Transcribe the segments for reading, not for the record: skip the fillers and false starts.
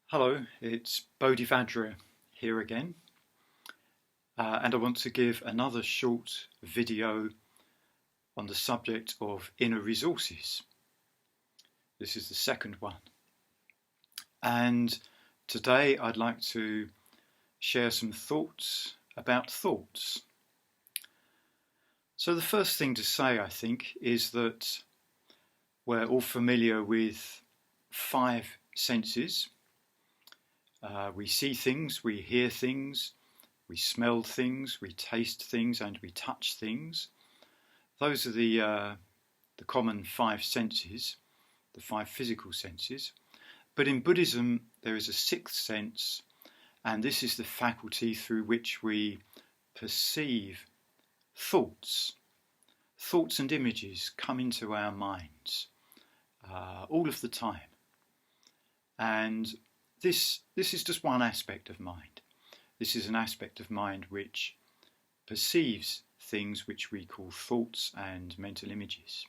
Hello, it's Bodhivajra here again, and I want to give another short video on the subject of inner resources. This is the second one, and today I'd like to share some thoughts about thoughts. So the first thing to say, I think, is that we're all familiar with 5 senses. We see things, we hear things, we smell things, we taste things, and we touch things. Those are the common 5 senses, the 5 physical senses. But in Buddhism, there is a 6th sense, and this is the faculty through which we perceive thoughts. Thoughts and images come into our minds all of the time. And this is just one aspect of mind. This is an aspect of mind which perceives things which we call thoughts and mental images.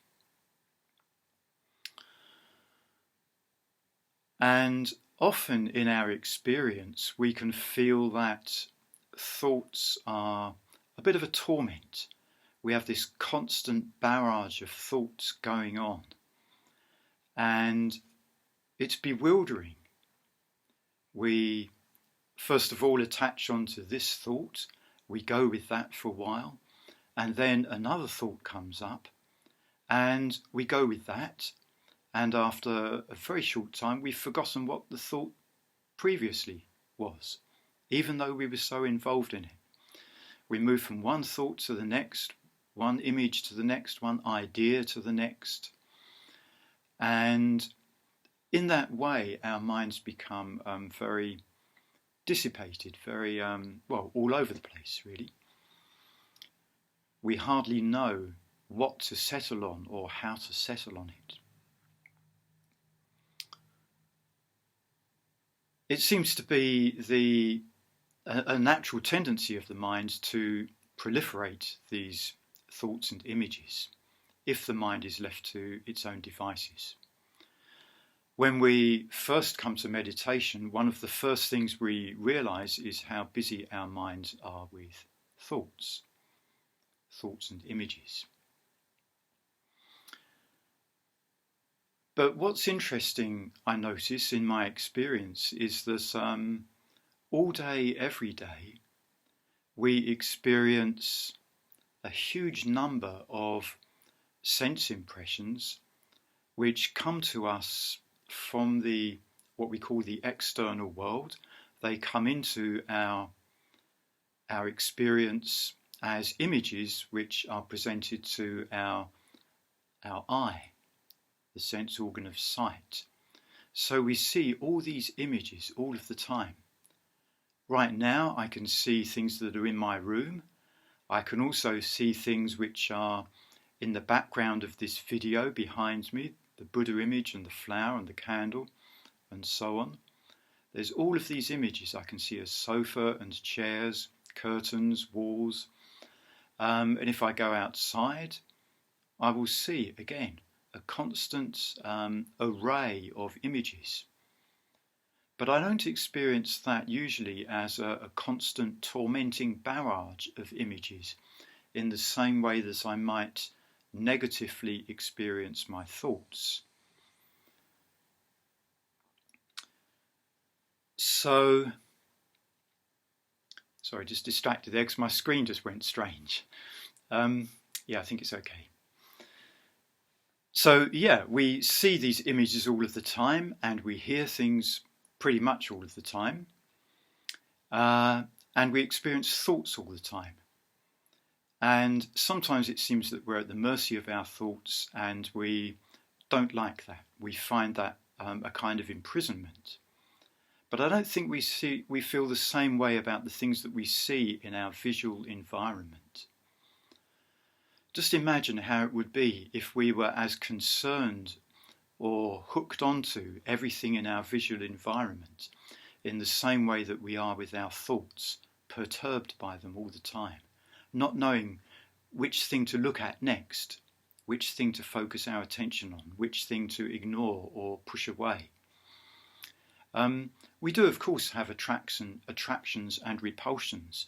And often in our experience, we can feel that thoughts are a bit of a torment. We have this constant barrage of thoughts going on, and it's bewildering. We first of all attach onto this thought, we go with that for a while, and then another thought comes up, and we go with that, and after a very short time we've forgotten what the thought previously was, even though we were so involved in it. We move from one thought to the next, one image to the next, one idea to the next, and in that way, our minds become very dissipated, very, all over the place, really. We hardly know what to settle on or how to settle on it. It seems to be a natural tendency of the mind to proliferate these thoughts and images if the mind is left to its own devices. When we first come to meditation, one of the first things we realize is how busy our minds are with thoughts and images. But what's interesting, I notice in my experience, is that all day, every day, we experience a huge number of sense impressions which come to us from what we call the external world. They come into our experience as images which are presented to our eye, the sense organ of sight. So we see all these images all of the time. Right now I can see things that are in my room. I can also see things which are in the background of this video behind me, the Buddha image and the flower and the candle and so on. There's all of these images. I can see a sofa and chairs, curtains, walls. And if I go outside, I will see again a constant array of images. But I don't experience that usually as a constant tormenting barrage of images in the same way that I might negatively experience my thoughts. So, sorry, just distracted there because my screen just went strange. I think it's okay. So, we see these images all of the time, and we hear things pretty much all of the time, and we experience thoughts all the time. And sometimes it seems that we're at the mercy of our thoughts, and we don't like that. We find that a kind of imprisonment. But I don't think we feel the same way about the things that we see in our visual environment. Just imagine how it would be if we were as concerned or hooked onto everything in our visual environment in the same way that we are with our thoughts, perturbed by them all the time, not knowing which thing to look at next, which thing to focus our attention on, which thing to ignore or push away. We do, of course, have attractions and repulsions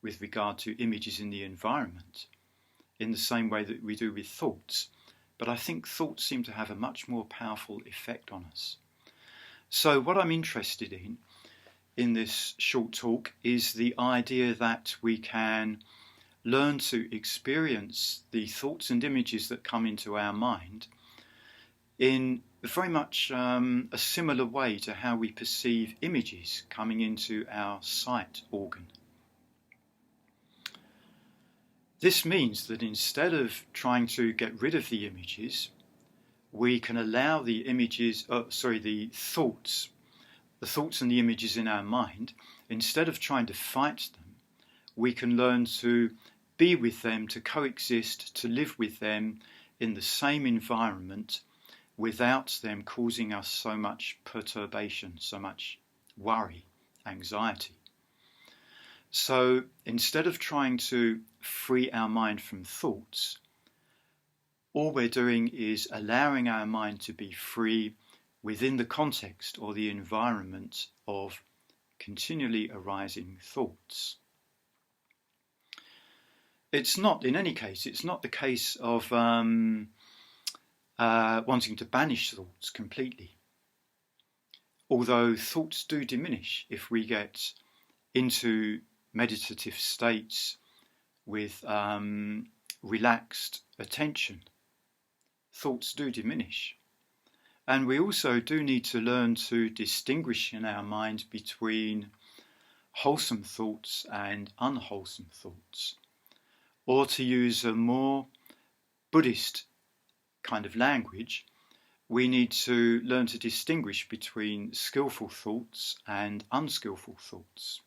with regard to images in the environment, in the same way that we do with thoughts. But I think thoughts seem to have a much more powerful effect on us. So what I'm interested in this short talk, is the idea that we can learn to experience the thoughts and images that come into our mind in very much a similar way to how we perceive images coming into our sight organ. This means that instead of trying to get rid of the images, we can allow the thoughts and the images in our mind, instead of trying to fight them, we can learn to be with them, to coexist, to live with them in the same environment without them causing us so much perturbation, so much worry, anxiety. So instead of trying to free our mind from thoughts, all we're doing is allowing our mind to be free within the context or the environment of continually arising thoughts. It's not, in any case, it's not the case of wanting to banish thoughts completely. Although thoughts do diminish if we get into meditative states with relaxed attention. Thoughts do diminish. And we also do need to learn to distinguish in our mind between wholesome thoughts and unwholesome thoughts. Or to use a more Buddhist kind of language, we need to learn to distinguish between skillful thoughts and unskillful thoughts.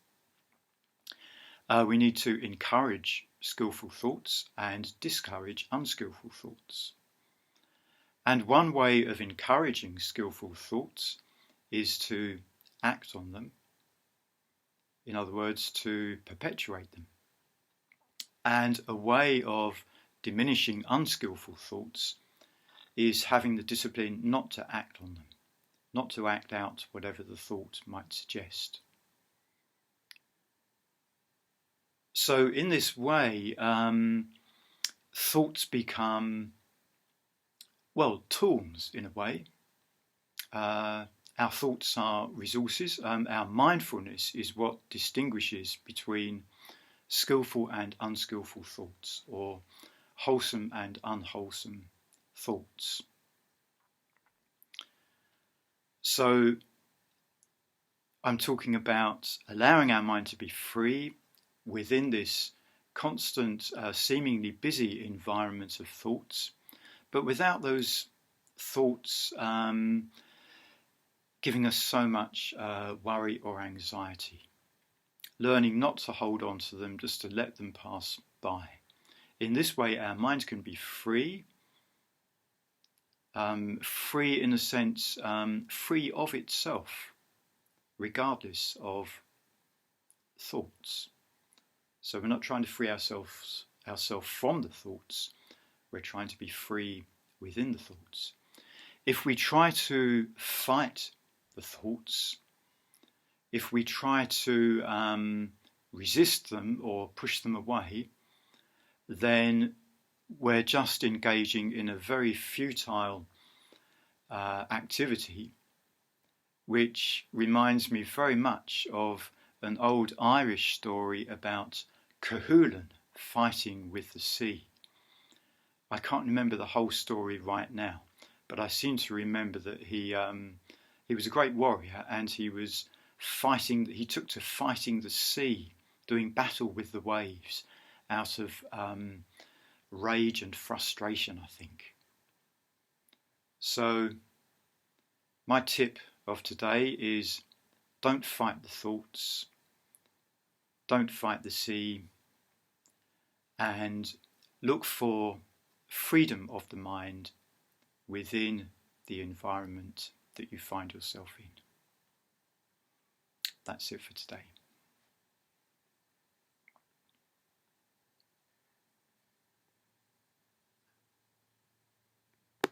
We need to encourage skillful thoughts and discourage unskillful thoughts. And one way of encouraging skillful thoughts is to act on them. In other words, to perpetuate them. And a way of diminishing unskillful thoughts is having the discipline not to act on them, not to act out whatever the thought might suggest. So in this way, thoughts become, tools in a way. Our thoughts are resources. Our mindfulness is what distinguishes between skillful and unskillful thoughts, or wholesome and unwholesome thoughts. So I'm talking about allowing our mind to be free within this constant, seemingly busy environment of thoughts, but without those thoughts giving us so much worry or anxiety. Learning not to hold on to them, just to let them pass by. In this way, our mind can be free, free in a sense, free of itself, regardless of thoughts. So we're not trying to free ourselves from the thoughts, we're trying to be free within the thoughts. If we try to fight the thoughts, if we try to resist them or push them away, then we're just engaging in a very futile activity, which reminds me very much of an old Irish story about Cuchulainn fighting with the sea. I can't remember the whole story right now, but I seem to remember that he was a great warrior, and he took to fighting the sea, doing battle with the waves out of rage and frustration, I think. So my tip of today is, don't fight the thoughts, don't fight the sea, and look for freedom of the mind within the environment that you find yourself in. That's it for today.